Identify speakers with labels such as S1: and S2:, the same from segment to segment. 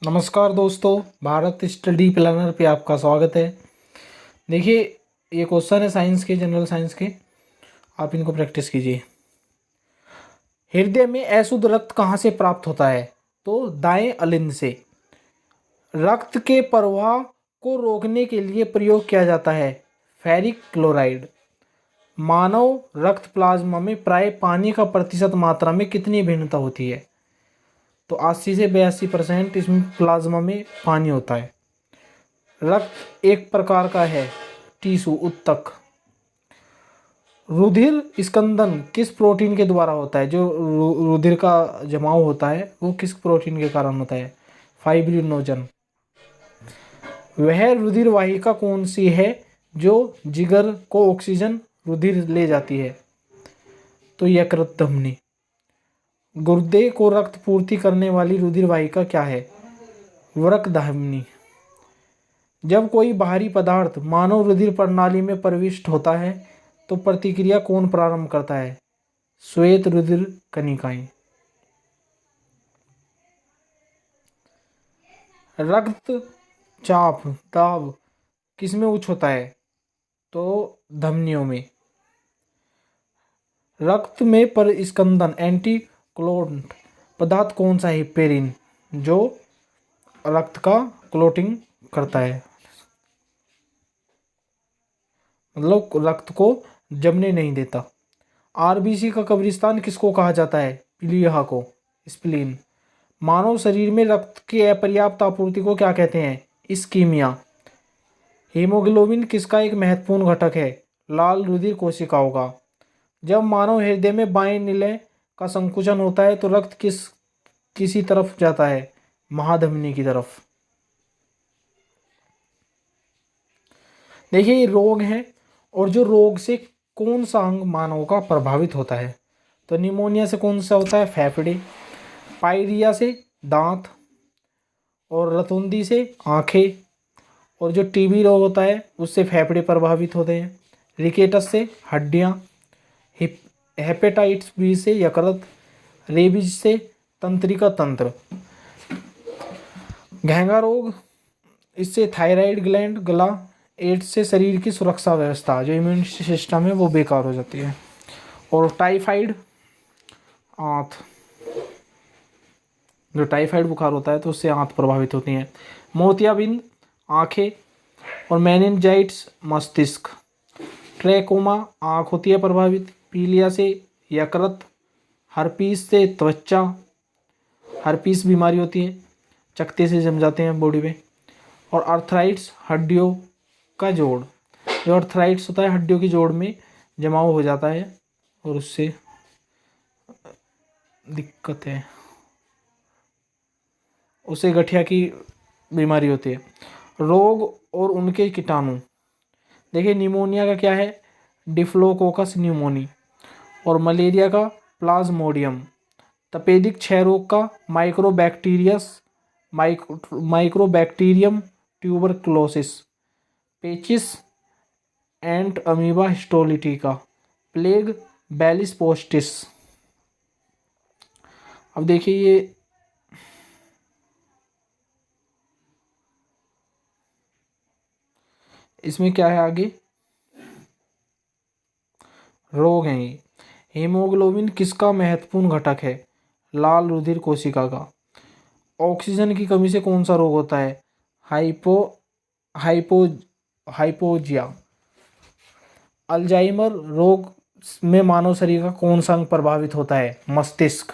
S1: नमस्कार दोस्तों, Bharat study planner पे आपका स्वागत है। देखिए, ये क्वेश्चन है साइंस के, जनरल साइंस के। आप इनको प्रैक्टिस कीजिए। हृदय में अशुद्ध रक्त कहाँ से प्राप्त होता है? तो दाएं अलिंद से। रक्त के प्रवाह को रोकने के लिए प्रयोग किया जाता है फेरिक क्लोराइड। मानव रक्त प्लाज्मा में प्राय पानी का प्रतिशत मात्रा में कितनी भिन्नता होती है? तो 80 से 82% इसमें प्लाज्मा में पानी होता है। रक्त एक प्रकार का है टिश्यू उत्तक। रुधिर स्कंदन किस प्रोटीन के द्वारा होता है? जो रुधिर का जमाव होता है वो किस प्रोटीन के कारण होता है? फाइब्रिनोजन। वह रुधिर वाहिका कौन सी है जो जिगर को ऑक्सीजन रुधिर ले जाती है? तो यकृत धमनी। गुर्दे को रक्त पूर्ति करने वाली रुधिर वाहिका क्या है? वृक्क धमनी। जब कोई बाहरी पदार्थ मानव रुधिर प्रणाली में प्रविष्ट होता है तो प्रतिक्रिया कौन प्रारंभ करता है? श्वेत रुधिर कणिकाएं। रक्त चाप दाब किसमें उच्च होता है? तो धमनियों में। रक्त में परिस्कंदन एंटीक्लोट पदार्थ कौन सा है? हेपेरिन, जो रक्त का क्लोटिंग करता है, मतलब रक्त को जमने नहीं देता। आरबीसी का कब्रिस्तान किसको कहा जाता है? प्लीहा को, स्प्लीन। मानव शरीर में रक्त की अपर्याप्त आपूर्ति को क्या कहते हैं? इस्कीमिया। हीमोग्लोबिन किसका एक महत्वपूर्ण घटक है? लाल रुधिर कोशिकाओं का। जब मानव हृदय में बाएं निलय का संकुचन होता है तो रक्त किसी तरफ जाता है? महाधमनी की तरफ। देखिए, ये रोग हैं और जो रोग से कौन सा अंग मानव का प्रभावित होता है? तो निमोनिया से कौन सा होता है? फेफड़े। पायरिया से दांत, और रतुंदी से आंखें। और जो टीबी रोग होता है उससे फेफड़े प्रभावित होते हैं। रिकेटस से हड्डियां। हेपेटाइटिस बी से यकृत। रेबीज से तंत्रिका तंत्र। घेंगा रोग, इससे थायराइड ग्लैंड गला। एड्स से शरीर की सुरक्षा व्यवस्था, जो इम्यून सिस्टम है वो बेकार हो जाती है। और टाइफाइड आंत, जो टाइफाइड बुखार होता है तो उससे आंत प्रभावित होती हैं। मोतियाबिंद आंखें। और मेनिनजाइट्स मस्तिष्क। ट्रैकोमा आंख होती है प्रभावित। पीलिया से यकृत। हर्पीस से त्वचा, हर्पीस बीमारी होती है, चकत्ते से जम जाते हैं बॉडी में। और अर्थराइट्स हड्डियों का जोड़, जो अर्थराइट्स होता है हड्डियों की जोड़ में जमाव हो जाता है और उससे दिक्कत है, उसे गठिया की बीमारी होती है। रोग और उनके कीटाणु। देखिए, निमोनिया का क्या है? Diplococcus pneumoniae. और मलेरिया का प्लाज्मोडियम। तपेदिक क्षय रोग का माइक्रोबैक्टीरियम ट्यूबरक्लोसिस। पेचिस entamoeba histolytica. Plague bacillus pestis. अब देखिए, ये इसमें क्या है आगे? रोग हैं ये। हीमोग्लोबिन किसका महत्वपूर्ण घटक है? लाल रुधिर कोशिका का। ऑक्सीजन की कमी से कौन सा रोग होता है? Hypo hypo hypogaea. अल्जाइमर रोग में मानव शरीर का कौन सा अंग प्रभावित होता है? मस्तिष्क।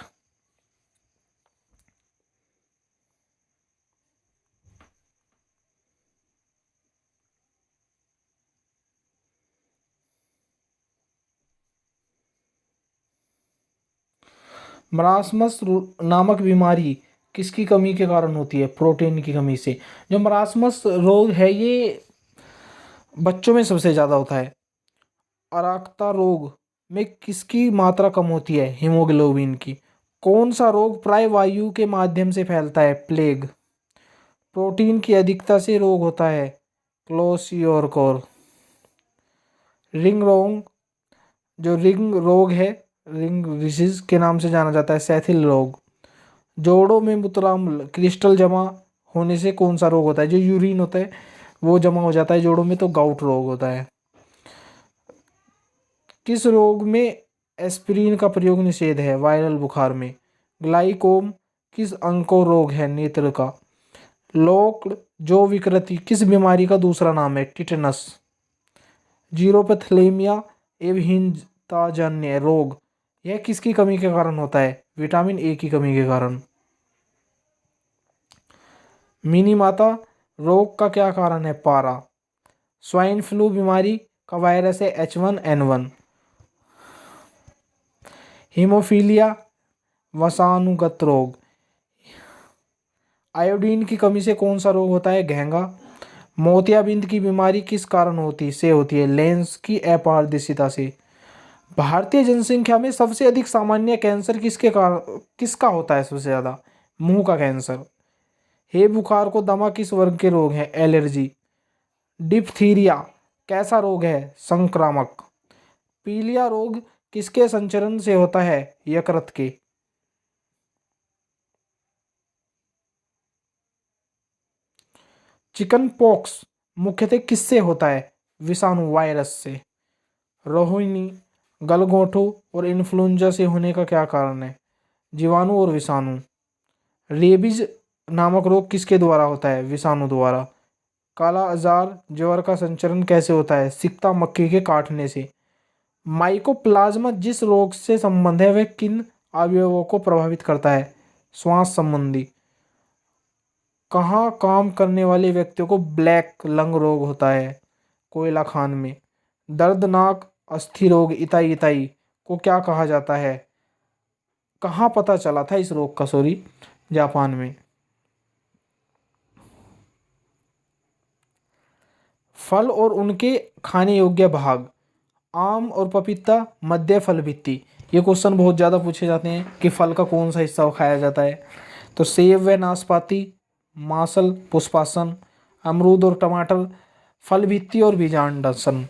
S1: मरासमस नामक बीमारी किसकी कमी के कारण होती है? प्रोटीन की कमी से। जो मरासमस रोग है ये बच्चों में सबसे ज़्यादा होता है। अराक्ता रोग में किसकी मात्रा कम होती है? हीमोग्लोबिन की। कौन सा रोग प्राय वायु के माध्यम से फैलता है? प्लेग। प्रोटीन की अधिकता से रोग होता है क्लोसियोरकोर। रिंग रोग, जो रिंग रोग है, रिंग डिसीज के नाम से जाना जाता है। सैथिल रोग। जोड़ों में मूत्राम्ल क्रिस्टल जमा होने से कौन सा रोग होता है? जो यूरिन होता है वो जमा हो जाता है जोड़ों में, तो गाउट रोग होता है। किस रोग में एस्पिरिन का प्रयोग निषेध है? वायरल बुखार में। ग्लाइकोम किस अंग को रोग है? नेत्र का। लोक जो विकृति किस बीमारी का दूसरा नाम है? टिटेनस। जीरोपथेलेमिया एवहीनताजन्य रोग यह किसकी कमी के कारण होता है? विटामिन ए की कमी के कारण। मिनीमाता रोग का क्या कारण है? पारा। स्वाइन फ्लू बीमारी का वायरस है H1N1। हीमोफीलिया वसानुगत रोग। आयोडीन की कमी से कौन सा रोग होता है? घेंगा। मोतियाबिंद की बीमारी किस कारण होती है? लेंस की अपारदर्शिता से। भारतीय जनसंख्या में सबसे अधिक सामान्य कैंसर किसका होता है सबसे ज्यादा? मुंह का कैंसर। हे बुखार को दमा किस वर्ग के रोग हैं? एलर्जी। डिप्थीरिया कैसा रोग है? संक्रामक। पीलिया रोग किसके संचरण से होता है? यकृत के। चिकन पॉक्स मुख्यतः किससे होता है? विषाणु वायरस से। रोहिणी गलघोंटू और इन्फ्लुएंजा से होने का क्या कारण है? जीवाणु और विषाणु। रेबीज नामक रोग किसके द्वारा होता है? विषाणु द्वारा। काला अजार ज्वर का संचरण कैसे होता है? सिकता मक्खी के काटने से। माइकोप्लाज्मा जिस रोग से संबंध है वह किन अवयवों को प्रभावित करता है? श्वास संबंधी। कहाँ काम करने वाले व्यक्तियों को ब्लैक लंग रोग होता है? कोयला खान में। दर्दनाक अस्थि रोग इताई इताई को क्या कहा जाता है? कहाँ पता चला था इस रोग का? सॉरी, जापान में। फल और उनके खाने योग्य भाग। आम और पपीता मध्य फल भित्ति। ये क्वेश्चन बहुत ज़्यादा पूछे जाते हैं कि फल का कौन सा हिस्सा खाया जाता है। तो सेब व नाशपाती मासल पुष्पासन। अमरूद और टमाटर फल भित्ति और बीजांडासन।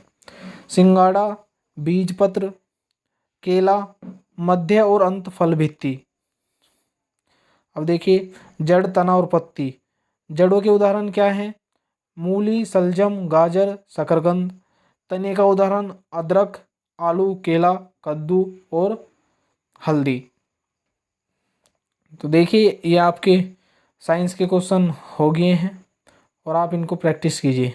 S1: सिंगाड़ा बीजपत्र। केला मध्य और अंत फल भित्ति। अब देखिए जड़ तना और पत्ती। जड़ों के उदाहरण क्या हैं? मूली सलजम गाजर शकरकंद। तने का उदाहरण अदरक आलू केला कद्दू और हल्दी। तो देखिए ये आपके साइंस के क्वेश्चन हो गए हैं और आप इनको प्रैक्टिस कीजिए।